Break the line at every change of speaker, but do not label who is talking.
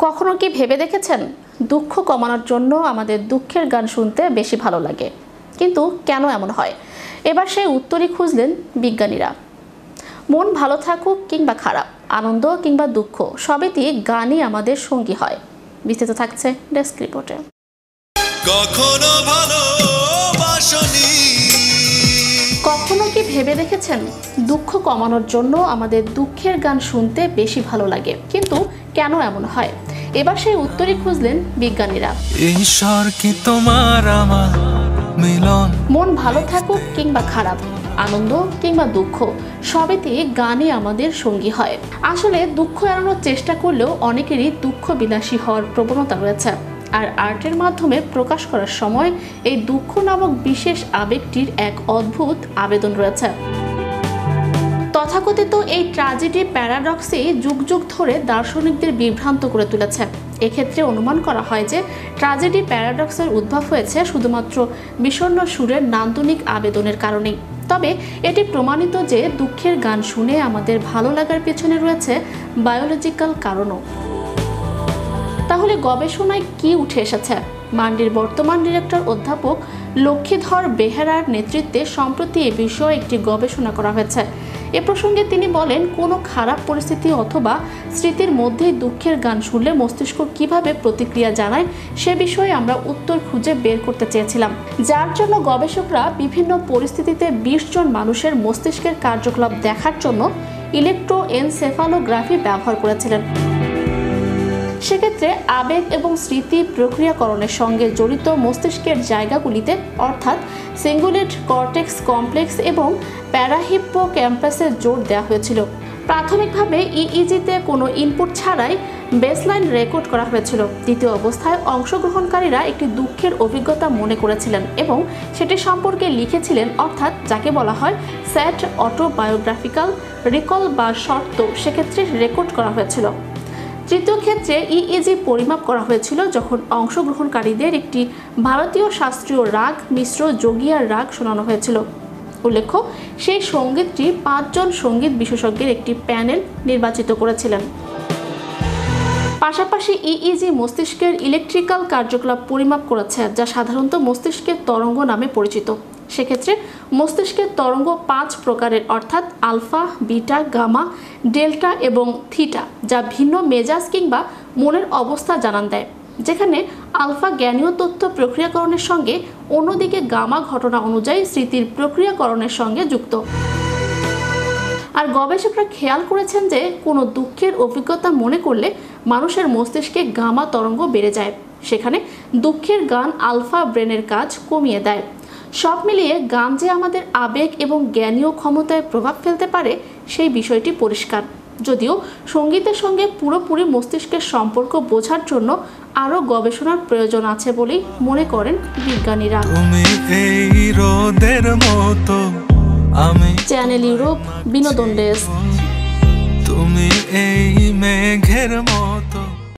কখনো কি ভেবে দেখেছেন দুঃখ কমানোর জন্য আমাদের দুঃখের গান শুনতে বেশি ভালো লাগে, কিন্তু কেন এমন হয়? এবার সেই উত্তরই খুঁজলেন বিজ্ঞানীরা। মন ভালো থাকুক কিংবা খারাপ, আনন্দ কিংবা দুঃখ, সবেতেই গানই আমাদের সঙ্গী হয়। বিস্তারিত থাকছে ডেস্ক রিপোর্টে। কখনো কি ভেবে দেখেছেন দুঃখ কমানোর জন্য আমাদের দুঃখের গান শুনতে বেশি ভালো লাগে, কিন্তু কেন এমন হয়? এবার সেই উত্তরই খুঁজলেন বিজ্ঞানীরা।
ঈশ্বর কি তোমার আমার মিলন।
মন ভালো থাকুক কিংবা খারাপ, আনন্দ কিংবা দুঃখ, সবেতেই গানই আমাদের সঙ্গী হয়। আসলে দুঃখ এড়ানোর চেষ্টা করলেও অনেকেরই দুঃখ বিলাসী হওয়ার প্রবণতা রয়েছে, আর আর্টের মাধ্যমে প্রকাশ করার সময় এই দুঃখ নামক বিশেষ আবেগটির এক অদ্ভুত আবেদন রয়েছে। তথাকথিত এই ট্র্যাজেডি প্যারাডক্সই যুগ যুগ ধরে দার্শনিকদের বিভ্রান্ত করে তুলেছে। এক্ষেত্রে অনুমান করা হয় যে ট্র্যাজেডি প্যারাডক্সের উদ্ভব হয়েছে শুধুমাত্র বিষণ্ণ সুরের নান্দনিক আবেদনের কারণেই। তবে এটি প্রমাণিত যে দুঃখের গান শুনে আমাদের ভালো লাগার পেছনে রয়েছে বায়োলজিক্যাল কারণও। তাহলে গবেষণায় কি উঠে এসেছে? মান্ডির বর্তমান ডিরেক্টর অধ্যাপক লক্ষ্মীধর বেহেরার নেতৃত্বে সম্প্রতি এ বিষয়ে একটি গবেষণা করা হয়েছে। এ প্রসঙ্গে তিনি বলেন, কোনো খারাপ পরিস্থিতি অথবা স্মৃতির মধ্যেই দুঃখের গান শুনলে মস্তিষ্ক কিভাবে প্রতিক্রিয়া জানায় সে বিষয়ে আমরা উত্তর খুঁজে বের করতে চেয়েছিলাম, যার জন্য গবেষকরা বিভিন্ন পরিস্থিতিতে 20 জন মানুষের মস্তিষ্কের কার্যকলাপ দেখার জন্য ইলেকট্রোএনসেফালোগ্রাফি ব্যবহার করেছিলেন। সেক্ষেত্রে আবেগ এবং স্মৃতি প্রক্রিয়াকরণের সঙ্গে জড়িত মস্তিষ্কের জায়গাগুলিতে অর্থাৎ সিঙ্গুলেট কর্টেক্স কমপ্লেক্স এবং প্যারাহিপ্পোক্যাম্পাসে জোর দেওয়া হয়েছিল। প্রাথমিকভাবে ইইজিতে কোনো ইনপুট ছাড়াই বেসলাইন রেকর্ড করা হয়েছিল। দ্বিতীয় অবস্থায় অংশগ্রহণকারীরা একটি দুঃখের অভিজ্ঞতা মনে করেছিলেন এবং সেটি সম্পর্কে লিখেছিলেন, অর্থাৎ যাকে বলা হয় স্যাট অটোবায়োগ্রাফিক্যাল রিকল বা শর্ত, সেক্ষেত্রে রেকর্ড করা হয়েছিল। তৃতীয় ক্ষেত্রে ইইজি পরিমাপ করা হয়েছিল যখন অংশগ্রহণকারীদের একটি ভারতীয় শাস্ত্রীয় রাগ মিশ্র যোগিয়ার রাগ শোনানো হয়েছিল। উল্লেখ্য, সেই সঙ্গীতটি 5 জন সঙ্গীত বিশেষজ্ঞের একটি প্যানেল নির্বাচিত করেছিলেন। পাশাপাশি ইইজি মস্তিষ্কের ইলেকট্রিক্যাল কার্যকলাপ পরিমাপ করেছে, যা সাধারণত মস্তিষ্কের তরঙ্গ নামে পরিচিত। সেক্ষেত্রে মস্তিষ্কের তরঙ্গ 5 প্রকারের, অর্থাৎ আলফা, বিটা, গামা, ডেল্টা এবং থিটা, যা ভিন্ন মেজাজ কিংবা মনের অবস্থা জানান দেয়। যেখানে আলফা জ্ঞানীয় তথ্য প্রক্রিয়াকরণের সঙ্গে, অন্যদিকে গামা ঘটনা অনুযায়ী স্মৃতির প্রক্রিয়াকরণের সঙ্গে যুক্ত। আর গবেষকরা খেয়াল করেছেন যে কোনো দুঃখের অভিজ্ঞতা মনে করলে মানুষের মস্তিষ্কে গামা তরঙ্গ বেড়ে যায়, সেখানে দুঃখের গান আলফা ব্রেনের কাজ কমিয়ে দেয়। সব মিলিয়ে গান যে আমাদের আবেগ এবং জ্ঞানীয় ক্ষমতায় প্রভাব ফেলতে পারে সেই বিষয়টি পরিষ্কার, যদিও সঙ্গীতের সঙ্গে পুরোপুরি মস্তিষ্কের সম্পর্ক বোঝার জন্য আরও গবেষণার প্রয়োজন আছে বলেই মনে করেন বিজ্ঞানীরা। চ্যানেল ইউরোপ বিনোদন ডেস্ক।
তুমি এই মেঘের মতো।